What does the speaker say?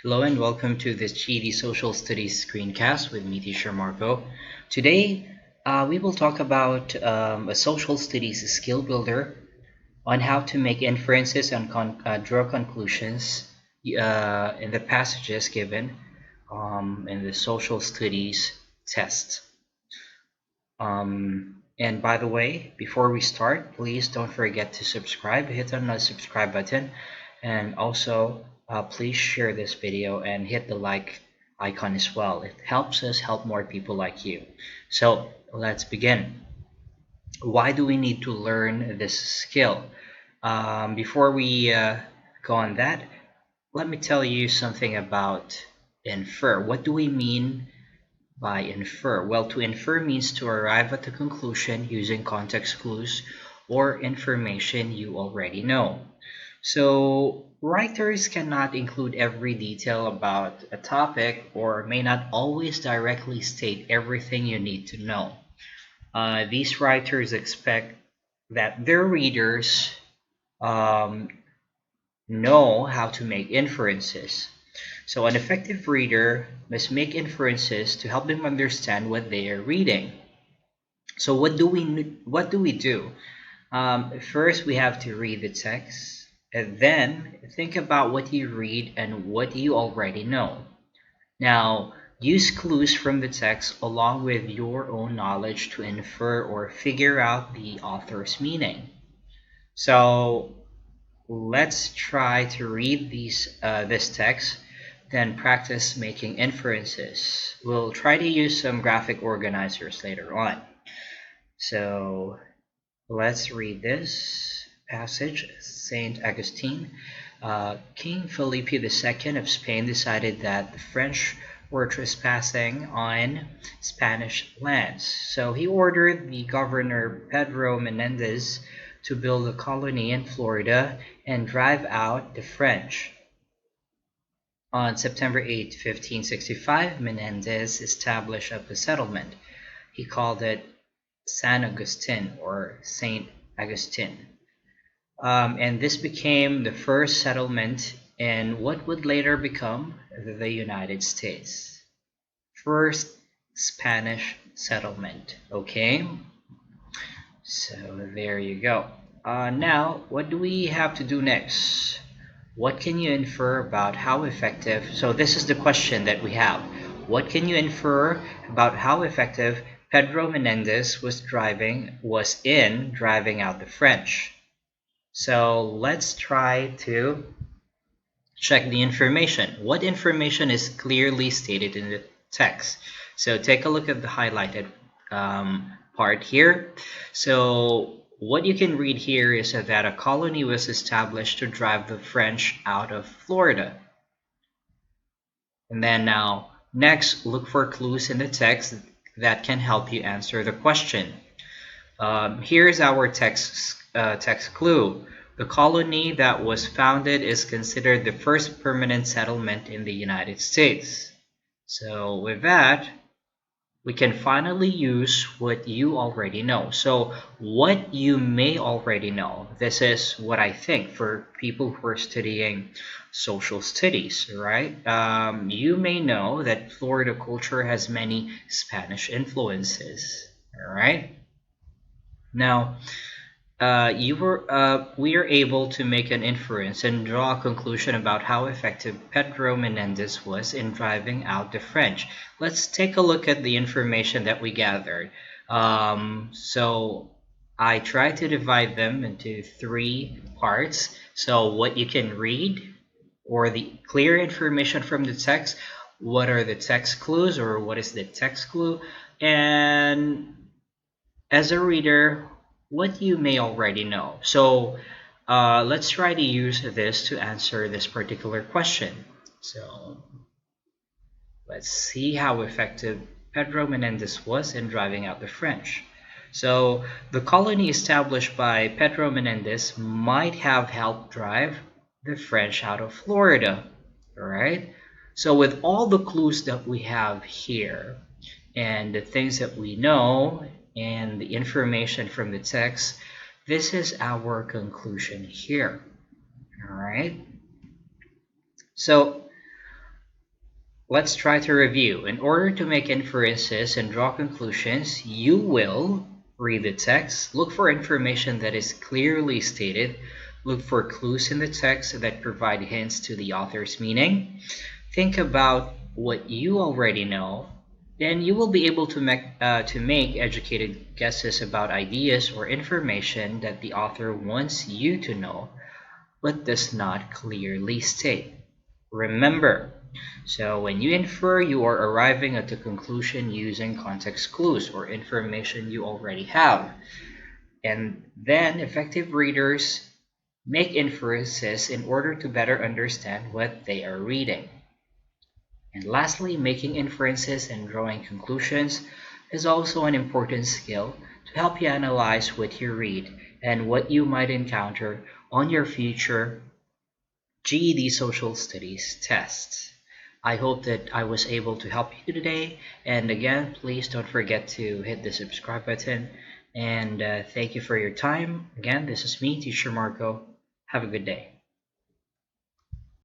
Hello and welcome to this GED Social Studies screencast with me, Teacher Marco. Today, we will talk about a social studies skill builder on how to make inferences and draw conclusions in the passages given in the social studies test. And by the way, before we start, please don't forget to subscribe. Hit on the subscribe button, and also please share this video and hit the like icon as well. It helps us help more people like you. So let's begin. Why do we need to learn this skill? Before we go on that, let me tell you something about infer. What do we mean by infer? Well, to infer means to arrive at a conclusion using context clues or information you already know. So, writers cannot include every detail about a topic or may not always directly state everything you need to know. These writers expect that their readers um, know how to make inferences. So an effective reader must make inferences to help them understand what they are reading. So what do we do? First, we have to read the text, and then think about what you read and what you already know. Now, use clues from the text along with your own knowledge to infer or figure out the author's meaning. So let's try to read this text, then practice making inferences. We'll try to use some graphic organizers later on. So let's read this passage. Saint Augustine. King Felipe II of Spain decided that the French were trespassing on Spanish lands. So he ordered the governor Pedro Menendez to build a colony in Florida and drive out the French. On September 8, 1565, Menendez established up a settlement. He called it San Agustin or Saint Augustine. And this became the first settlement in what would later become the United States. First Spanish settlement, okay? So there you go. Now, what do we have to do next? What can you infer about how effective? So this is the question that we have. What can you infer about how effective Pedro Menendez was in driving out the French? So let's try to check the information. What information is clearly stated in the text? So take a look at the highlighted part here. So what you can read here is that a colony was established to drive the French out of Florida. And then now, next, look for clues in the text that can help you answer the question. Here's our text clue. The colony that was founded is considered the first permanent settlement in the United States. So with that, we can finally use what you already know. So what you may already know, this is what I think for people who are studying social studies, right? You may know that Florida culture has many Spanish influences, all right? Now, we are able to make an inference and draw a conclusion about how effective Pedro Menendez was in driving out the French. Let's take a look at the information that we gathered. So I tried to divide them into three parts. So what you can read, or the clear information from the text, what are the text clues, or what is the text clue, and as a reader, what you may already know. So let's try to use this to answer this particular question. So let's see how effective Pedro Menendez was in driving out the French. So the colony established by Pedro Menendez might have helped drive the French out of Florida. All right. So with all the clues that we have here and the things that we know and the information from the text, this is our conclusion here. All right. So Let's try to review. In order to make inferences and draw conclusions, you will read the text, look for information that is clearly stated, look for clues in the text that provide hints to the author's meaning, think about what you already know, then you will be able to make educated guesses about ideas or information that the author wants you to know but does not clearly state. Remember, so when you infer, you are arriving at the conclusion using context clues or information you already have. And then effective readers make inferences in order to better understand what they are reading. And lastly, making inferences and drawing conclusions is also an important skill to help you analyze what you read and what you might encounter on your future GED Social Studies tests. I hope that I was able to help you today. And again, please don't forget to hit the subscribe button. And thank you for your time. Again, this is me, Teacher Marco. Have a good day.